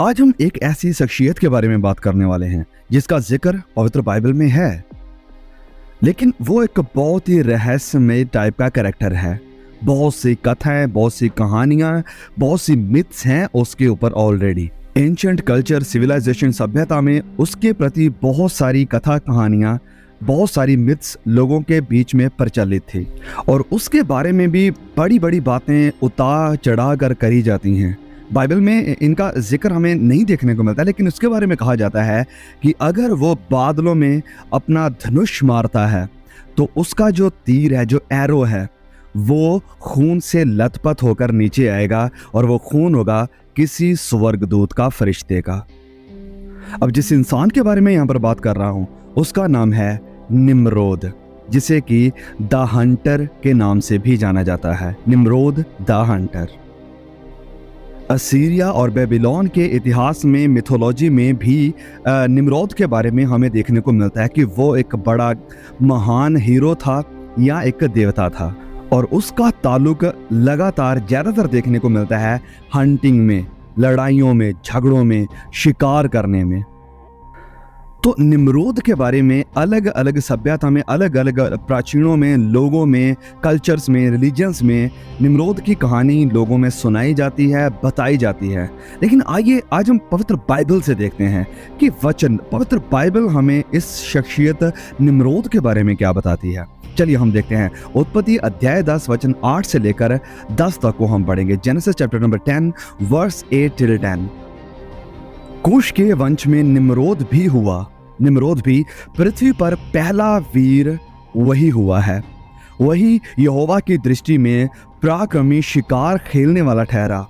आज हम एक ऐसी शख्सियत के बारे में बात करने वाले हैं जिसका जिक्र पवित्र बाइबल में है, लेकिन वो एक बहुत ही रहस्यमय टाइप का कैरेक्टर है। बहुत सी कथाएं, बहुत सी कहानियां, बहुत सी मिथ्स हैं उसके ऊपर ऑलरेडी। एंशिएंट कल्चर, सिविलाइजेशन, सभ्यता में उसके प्रति बहुत सारी कथा कहानियां, बहुत सारी मिथ्स लोगों के बीच में प्रचलित थी और उसके बारे में भी बड़ी बड़ी बातें उतार चढ़ा कर करी जाती हैं। बाइबल में इनका जिक्र हमें नहीं देखने को मिलता, लेकिन उसके बारे में कहा जाता है कि अगर वो बादलों में अपना धनुष मारता है तो उसका जो तीर है, जो एरो है, वो खून से लथपथ होकर नीचे आएगा और वो खून होगा किसी स्वर्गदूत का, फरिश्ते का। अब जिस इंसान के बारे में यहाँ पर बात कर रहा हूँ उसका नाम है निम्रोद, जिसे कि द हंटर के नाम से भी जाना जाता है। Nimrod the Hunter. असीरिया और बेबीलोन के इतिहास में, मिथोलॉजी में भी निम्रोद के बारे में हमें देखने को मिलता है कि वो एक बड़ा महान हीरो था या एक देवता था और उसका ताल्लुक लगातार ज़्यादातर देखने को मिलता है हंटिंग में, लड़ाइयों में, झगड़ों में, शिकार करने में। तो निम्रोद के बारे में अलग अलग सभ्यता में, अलग अलग प्राचीनों में, लोगों में, कल्चर्स में, रिलीजन्स में निम्रोद की कहानी लोगों में सुनाई जाती है, बताई जाती है। लेकिन आइए आज हम पवित्र बाइबल से देखते हैं कि वचन, पवित्र बाइबल हमें इस शख्सियत निम्रोद के बारे में क्या बताती है। चलिए हम देखते हैं। उत्पत्ति अध्याय 10 वचन 8 से लेकर 10 तक को हम पढ़ेंगे। Genesis chapter number 10 verse 8 till 10। Cush के वंश में निम्रोद भी हुआ। निम्रोद भी पृथ्वी पर पहला वीर वही हुआ है। वही यहोवा की दृष्टि में पराक्रमी शिकार खेलने वाला ठहरा।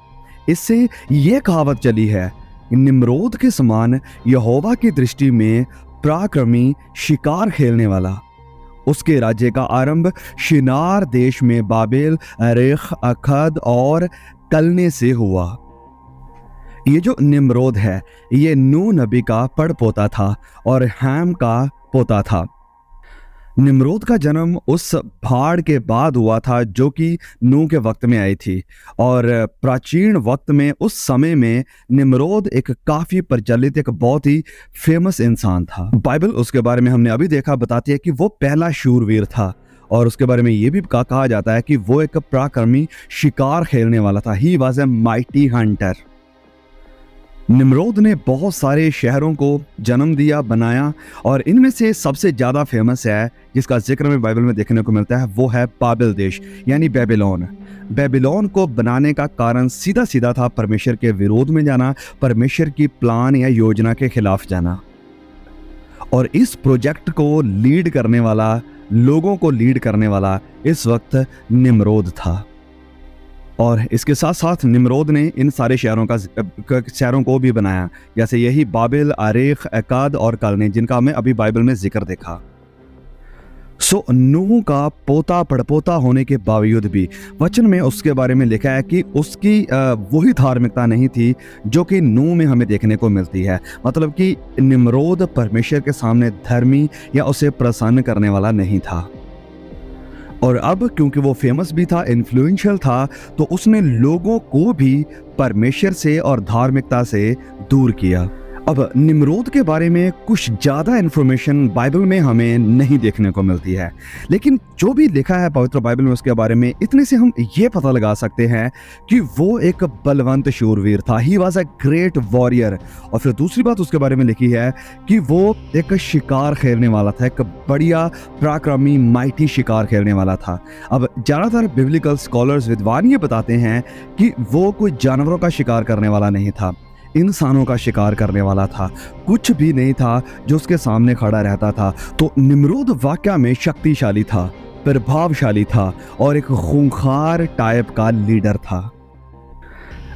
इससे यह कहावत चली है, निम्रोद के समान यहोवा की दृष्टि में पराक्रमी शिकार खेलने वाला। उसके राज्य का आरंभ शिनार देश में बाबेल, एरेख, अखद और कलने से हुआ। ये जो निम्रोद है ये नूह नबी का पड़पोता था और हैम का पोता था। निम्रोद का जन्म उस भाड़ के बाद हुआ था जो कि नूह के वक्त में आई थी और प्राचीन वक्त में, उस समय में निम्रोद एक काफ़ी प्रचलित, एक बहुत ही फेमस इंसान था। बाइबल उसके बारे में हमने अभी देखा, बताती है कि वो पहला शूरवीर था और उसके बारे में ये भी कहा जाता है कि वो एक पराक्रमी शिकार खेलने वाला था। He was a mighty Hunter. Nimrod ने बहुत सारे शहरों को जन्म दिया, बनाया और इनमें से सबसे ज़्यादा फेमस है, जिसका जिक्र में बाइबल में देखने को मिलता है, वो है बाबेल देश यानी बेबीलोन। बेबीलोन को बनाने का कारण सीधा सीधा था परमेश्वर के विरोध में जाना, परमेश्वर की प्लान या योजना के खिलाफ जाना। और इस प्रोजेक्ट को लीड करने वाला, लोगों को लीड करने वाला इस वक्त निम्रोद था। और इसके साथ साथ निम्रोद ने इन सारे शहरों को भी बनाया, जैसे यही बाबेल, आरेख, अकाद और कलने, जिनका हमें अभी बाइबल में जिक्र देखा। नूह का पोता पड़पोता होने के बावजूद भी वचन में उसके बारे में लिखा है कि उसकी वही धार्मिकता नहीं थी जो कि नूह में हमें देखने को मिलती है। मतलब कि निम्रोद परमेश्वर के सामने धर्मी या उसे प्रसन्न करने वाला नहीं था। और अब क्योंकि वो फेमस भी था, इन्फ्लुएंशियल था, तो उसने लोगों को भी परमेश्वर से और धार्मिकता से दूर किया। अब निम्रोद के बारे में कुछ ज़्यादा इन्फॉर्मेशन बाइबल में हमें नहीं देखने को मिलती है, लेकिन जो भी लिखा है पवित्र बाइबल में उसके बारे में, इतने से हम ये पता लगा सकते हैं कि वो एक बलवंत शूरवीर था। He was a great warrior. और फिर दूसरी बात उसके बारे में लिखी है कि वो एक शिकार खेलने वाला था, एक बढ़िया पराक्रमी माइटी शिकार खेलने वाला था। अब ज़्यादातर बिब्लिकल स्कॉलर्स, विद्वान ये बताते हैं कि वो कोई जानवरों का शिकार करने वाला नहीं था, इंसानों का शिकार करने वाला था। कुछ भी नहीं था जो उसके सामने खड़ा रहता था। तो निम्रोद वाकया में शक्तिशाली था, प्रभावशाली था और एक खूंखार टाइप का लीडर था।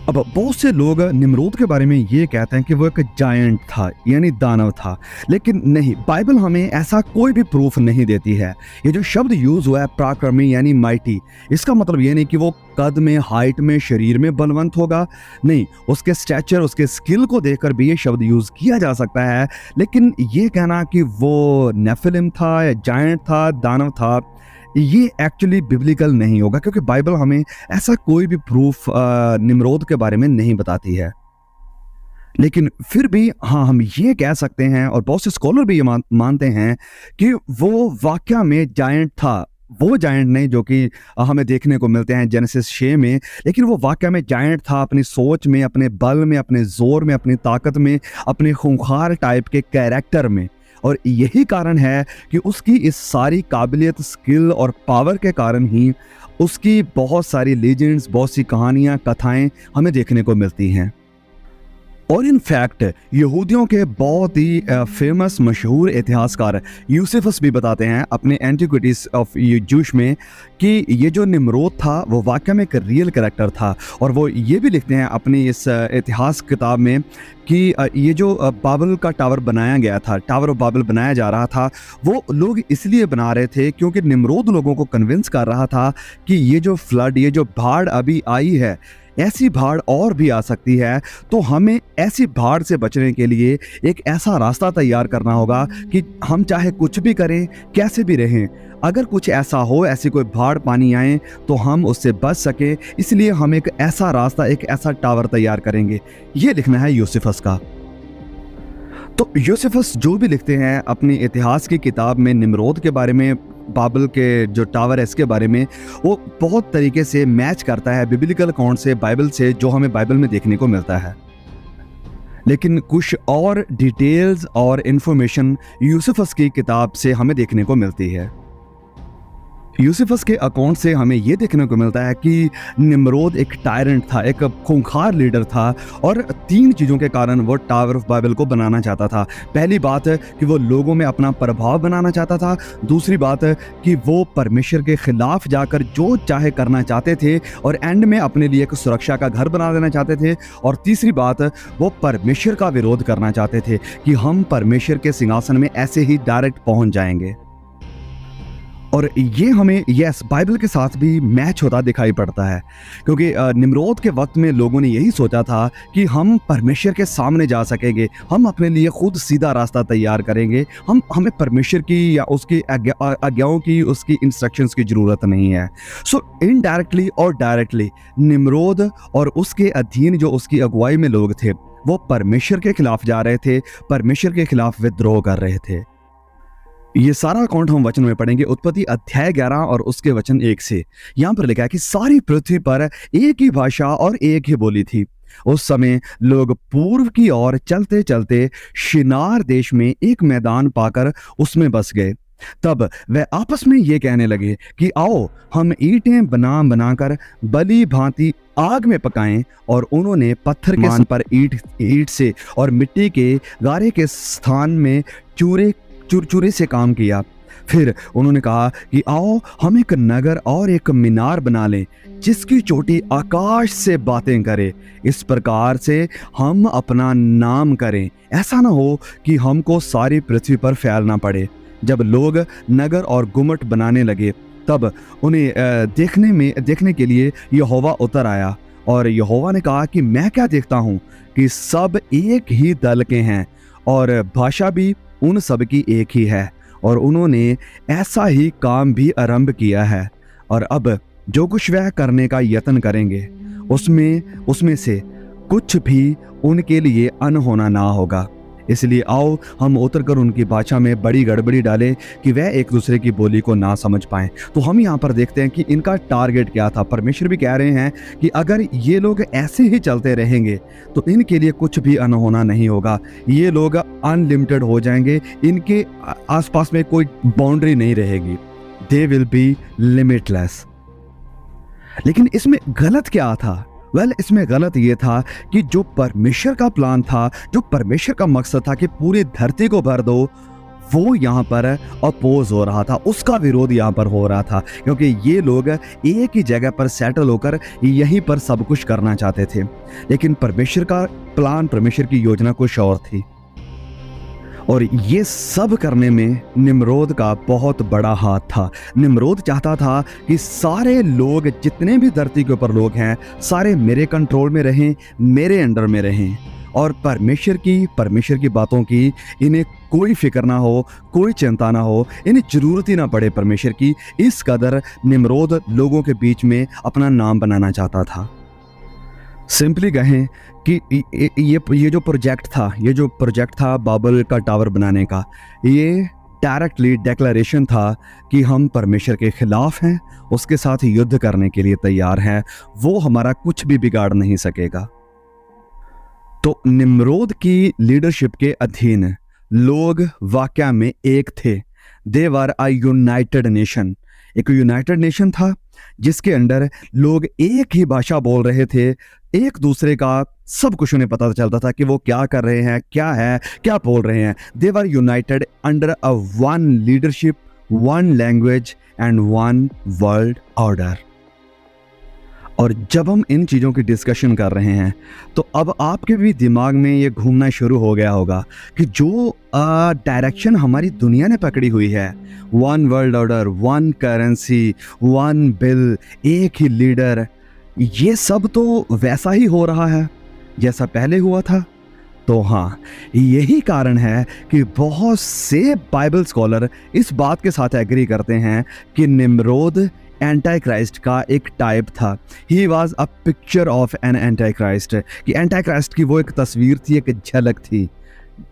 अब बहुत से लोग निम्रोद के बारे में ये कहते हैं कि वो एक जायंट था यानी दानव था, लेकिन नहीं, बाइबल हमें ऐसा कोई भी प्रूफ नहीं देती है। ये जो शब्द यूज हुआ है पराक्रमी यानी माइटी, इसका मतलब ये नहीं कि वो कद में, हाइट में, शरीर में बलवंत होगा, नहीं, उसके स्टैचर, उसके स्किल को देखकर भी ये शब्द यूज किया जा सकता है। लेकिन ये कहना कि वो नेफिलिम था या जायंट था, दानव था, ये एक्चुअली बिब्लिकल नहीं होगा, क्योंकि बाइबल हमें ऐसा कोई भी प्रूफ निम्रोद के बारे में नहीं बताती है। लेकिन फिर भी हाँ, हम ये कह सकते हैं और बहुत से स्कॉलर भी ये मानते हैं कि वो वाकया में जायंट था। वो जायंट नहीं जो कि हमें देखने को मिलते हैं जेनेसिस 6 में, लेकिन वो वाकया में जायंट था, अपनी सोच में, अपने बल में, अपने ज़ोर में, अपनी ताकत में, अपने खूंखार टाइप के कैरेक्टर में। और यही कारण है कि उसकी इस सारी काबिलियत, स्किल और पावर के कारण ही उसकी बहुत सारी लीजेंड्स, बहुत सी कहानियाँ, कथाएँ हमें देखने को मिलती हैं। और इन फैक्ट यहूदियों के बहुत ही फेमस मशहूर इतिहासकार यूसेफस भी बताते हैं अपने एंटिक्विटीज ऑफ जूश में कि ये जो निम्रोद था वो वाकई में एक रियल कैरेक्टर था। और वो ये भी लिखते हैं अपनी इस इतिहास किताब में कि ये जो बाबल का टावर बनाया गया था, टावर ऑफ बाबल बनाया जा रहा था, वो लोग इसलिए बना रहे थे क्योंकि निम्रोद लोगों को कन्विंस कर रहा था कि ये जो फ्लड, ये जो बाढ़ अभी आई है, ऐसी बाढ़ और भी आ सकती है, तो हमें ऐसी बाढ़ से बचने के लिए एक ऐसा रास्ता तैयार करना होगा कि हम चाहे कुछ भी करें, कैसे भी रहें, अगर कुछ ऐसा हो, ऐसी कोई बाढ़ पानी आए तो हम उससे बच सके, इसलिए हम एक ऐसा रास्ता, एक ऐसा टावर तैयार करेंगे। ये लिखना है यूसिफस का। तो यूसिफस जो भी लिखते हैं अपनी इतिहास की किताब में निम्रोद के बारे में, बाबल के जो टावर है इसके बारे में, वो बहुत तरीके से मैच करता है बिब्लिकल अकाउंट से, बाइबल से, जो हमें बाइबल में देखने को मिलता है। लेकिन कुछ और डिटेल्स और इन्फॉर्मेशन यूसिफस की किताब से हमें देखने को मिलती है। यूसिफस के अकाउंट से हमें यह देखने को मिलता है कि निम्रोद एक टायरेंट था, एक खूंखार लीडर था, और 3 चीज़ों के कारण वो टावर ऑफ बाइबल को बनाना चाहता था। पहली बात है कि वो लोगों में अपना प्रभाव बनाना चाहता था। दूसरी बात है कि वो परमेश्वर के खिलाफ जाकर जो चाहे करना चाहते थे और एंड में अपने लिए एक सुरक्षा का घर बना लेना चाहते थे। और तीसरी बात, वो परमेश्वर का विरोध करना चाहते थे कि हम परमेश्वर के सिंहासन में ऐसे ही डायरेक्ट पहुंच जाएंगे। और ये हमें बाइबल के साथ भी मैच होता दिखाई पड़ता है, क्योंकि निम्रोद के वक्त में लोगों ने यही सोचा था कि हम परमेश्वर के सामने जा सकेंगे, हम अपने लिए खुद सीधा रास्ता तैयार करेंगे, हमें परमेश्वर की या उसकी आज्ञाओं की, उसकी इंस्ट्रक्शंस की ज़रूरत नहीं है। सो इनडायरेक्टली और डायरेक्टली निम्रोद और उसके अधीन जो उसकी अगुवाई में लोग थे, वो परमेश्वर के खिलाफ जा रहे थे, परमेश्वर के खिलाफ विद्रोह कर रहे थे। ये सारा अकाउंट हम वचन में पढ़ेंगे, उत्पत्ति अध्याय 11 और उसके वचन 1 से। यहाँ पर लिखा है कि सारी पृथ्वी पर एक ही भाषा और एक ही बोली थी। उस समय लोग पूर्व की ओर चलते चलते शिनार देश में एक मैदान पाकर उसमें बस गए। तब वे आपस में ये कहने लगे कि आओ हम ईंटें बनाकर बलि भांति आग में पकाएं। और उन्होंने पत्थर के मान पर ईंट से और मिट्टी के गारे के स्थान में चूरे से काम किया। फिर उन्होंने कहा कि आओ हम एक नगर और एक मीनार बना लें जिसकी चोटी आकाश से बातें करे। इस प्रकार से हम अपना नाम करें, ऐसा ना हो कि हमको सारी पृथ्वी पर फैलना पड़े। जब लोग नगर और गुम्मट बनाने लगे तब उन्हें देखने के लिए यहोवा उतर आया। और यहोवा ने कहा कि मैं क्या देखता हूँ कि सब एक ही दल के हैं और भाषा भी उन सब की एक ही है, और उन्होंने ऐसा ही काम भी आरंभ किया है। और अब जो कुछ वह करने का यत्न करेंगे उसमें से कुछ भी उनके लिए अनहोना ना होगा। इसलिए आओ हम उतरकर उनकी भाषा में बड़ी गड़बड़ी डालें कि वह एक दूसरे की बोली को ना समझ पाएं। तो हम यहाँ पर देखते हैं कि इनका टारगेट क्या था। परमेश्वर भी कह रहे हैं कि अगर ये लोग ऐसे ही चलते रहेंगे तो इनके लिए कुछ भी अनहोना नहीं होगा, ये लोग अनलिमिटेड हो जाएंगे, इनके आसपास में कोई बाउंड्री नहीं रहेगी, दे विल बी लिमिटलेस। लेकिन इसमें गलत क्या था? इसमें गलत ये था कि जो परमेश्वर का प्लान था, जो परमेश्वर का मकसद था कि पूरी धरती को भर दो, वो यहाँ पर अपोज हो रहा था, उसका विरोध यहाँ पर हो रहा था, क्योंकि ये लोग एक ही जगह पर सेटल होकर यहीं पर सब कुछ करना चाहते थे। लेकिन परमेश्वर का प्लान, परमेश्वर की योजना कुछ और थी। और ये सब करने में निम्रोद का बहुत बड़ा हाथ था। निम्रोद चाहता था कि सारे लोग, जितने भी धरती के ऊपर लोग हैं, सारे मेरे कंट्रोल में रहें, मेरे अंडर में रहें, और परमेश्वर की बातों की इन्हें कोई फिक्र ना हो, कोई चिंता ना हो, इन्हें जरूरत ही ना पड़े परमेश्वर की। इस कदर निम्रोद लोगों के बीच में अपना नाम बनाना चाहता था। सिंपली कहें कि ये जो प्रोजेक्ट था बाबल का टावर बनाने का, ये डायरेक्टली डेक्लेरेशन था कि हम परमेश्वर के खिलाफ हैं, उसके साथ युद्ध करने के लिए तैयार हैं, वो हमारा कुछ भी बिगाड़ नहीं सकेगा। तो निम्रोद की लीडरशिप के अधीन लोग वाकया में एक थे। दे वर अ यूनाइटेड नेशन। एक यूनाइटेड नेशन था जिसके अंडर लोग एक ही भाषा बोल रहे थे, एक दूसरे का सब कुछ उन्हें पता चलता था कि वो क्या कर रहे हैं, क्या बोल रहे हैं। They were united under a one leadership, one language and one world order. और जब हम इन चीज़ों की डिस्कशन कर रहे हैं तो अब आपके भी दिमाग में ये घूमना शुरू हो गया होगा कि जो डायरेक्शन हमारी दुनिया ने पकड़ी हुई है, one world order, one currency, one bill, एक ही लीडर, ये सब तो वैसा ही हो रहा है जैसा पहले हुआ था। तो हाँ, यही कारण है कि बहुत से बाइबल स्कॉलर इस बात के साथ एग्री करते हैं कि निम्रोद एंटी क्राइस्ट का एक टाइप था। He was a picture of an anti Christ, कि एंटी क्राइस्ट की वो एक तस्वीर थी, एक झलक थी।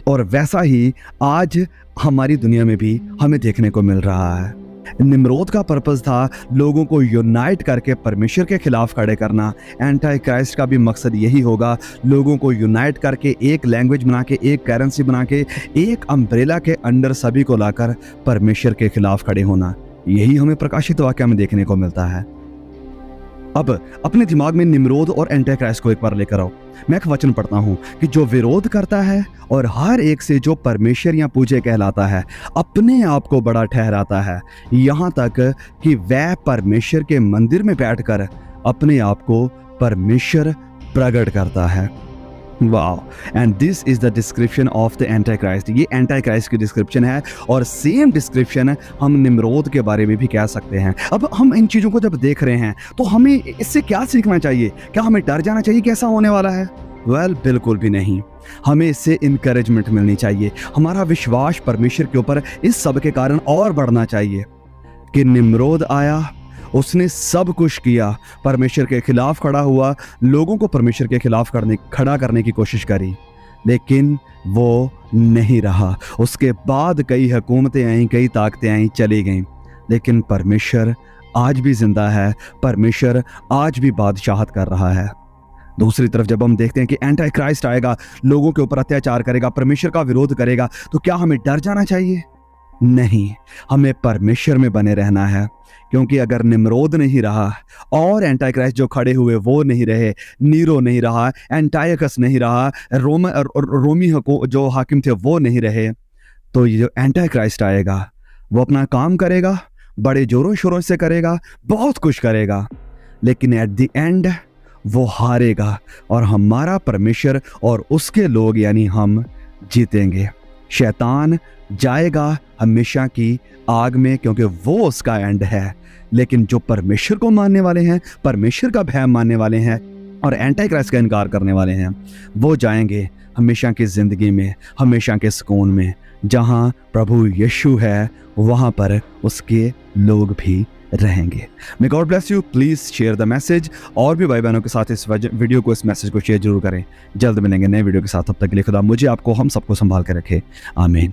और वैसा ही आज हमारी दुनिया में भी हमें देखने को मिल रहा है। निम्रोद का पर्पस था लोगों को यूनाइट करके परमेश्वर के खिलाफ खड़े करना। एंटी क्राइस्ट का भी मकसद यही होगा, लोगों को यूनाइट करके एक लैंग्वेज बना के, एक करेंसी बना के, एक अम्ब्रेला के अंडर सभी को लाकर परमेश्वर के खिलाफ खड़े होना। यही हमें प्रकाशित वाक्य में देखने को मिलता है। अब अपने दिमाग में निम्रोद और एंटी क्राइस्ट को एक बार लेकर आओ। मैं एक वचन पढ़ता हूं कि जो विरोध करता है और हर एक से जो परमेश्वर या पूजे कहलाता है, अपने आप को बड़ा ठहराता है, यहाँ तक कि वह परमेश्वर के मंदिर में बैठकर अपने आप को परमेश्वर प्रकट करता है। Wow, and this is the description of the anti Christ. ये एंटी क्राइस्ट की डिस्क्रिप्शन है और सेम डिस्क्रिप्शन हम निम्रोद के बारे में भी कह सकते हैं। अब हम इन चीज़ों को जब देख रहे हैं तो हमें इससे क्या सीखना चाहिए? क्या हमें डर जाना चाहिए कि ऐसा होने वाला है? वेल, बिल्कुल भी नहीं। हमें इससे इनकरेजमेंट मिलनी चाहिए। हमारा विश्वास परमेश्वर के ऊपर इस सब के कारण और बढ़ना चाहिए कि निम्रोद आया, उसने सब कुछ किया, परमेश्वर के खिलाफ खड़ा हुआ, लोगों को परमेश्वर के खिलाफ खड़ा करने की कोशिश करी, लेकिन वो नहीं रहा। उसके बाद कई हुकूमतें आईं, कई ताकतें आईं, चली गईं, लेकिन परमेश्वर आज भी जिंदा है, परमेश्वर आज भी बादशाहत कर रहा है। दूसरी तरफ जब हम देखते हैं कि एंटी क्राइस्ट आएगा, लोगों के ऊपर अत्याचार करेगा, परमेश्वर का विरोध करेगा, तो क्या हमें डर जाना चाहिए? नहीं, हमें परमेश्वर में बने रहना है। क्योंकि अगर निम्रोद नहीं रहा और एंटी क्राइस्ट जो खड़े हुए वो नहीं रहे, नीरो नहीं रहा, एंटायकस नहीं रहा, रोमी जो हाकिम थे वो नहीं रहे, तो ये जो एंटी क्राइस्ट आएगा वो अपना काम करेगा, बड़े जोरों शोरों से करेगा, बहुत कुछ करेगा, लेकिन एट द एंड वो हारेगा और हमारा परमेश्वर और उसके लोग यानी हम जीतेंगे। शैतान जाएगा हमेशा की आग में, क्योंकि वो उसका एंड है। लेकिन जो परमेश्वर को मानने वाले हैं, परमेश्वर का भय मानने वाले हैं और एंटी क्राइस्ट का इनकार करने वाले हैं, वो जाएंगे हमेशा की जिंदगी में, हमेशा के सुकून में। जहां प्रभु यीशु है वहां पर उसके लोग भी रहेंगे। May God bless you. Please share the message. और भी भाई बहनों के साथ इस वीडियो को, इस मैसेज को शेयर जरूर करें। जल्द मिलेंगे नए वीडियो के साथ। तब तक के लिए खुदा मुझे, आपको, हम सबको संभाल के रखे। आमीन।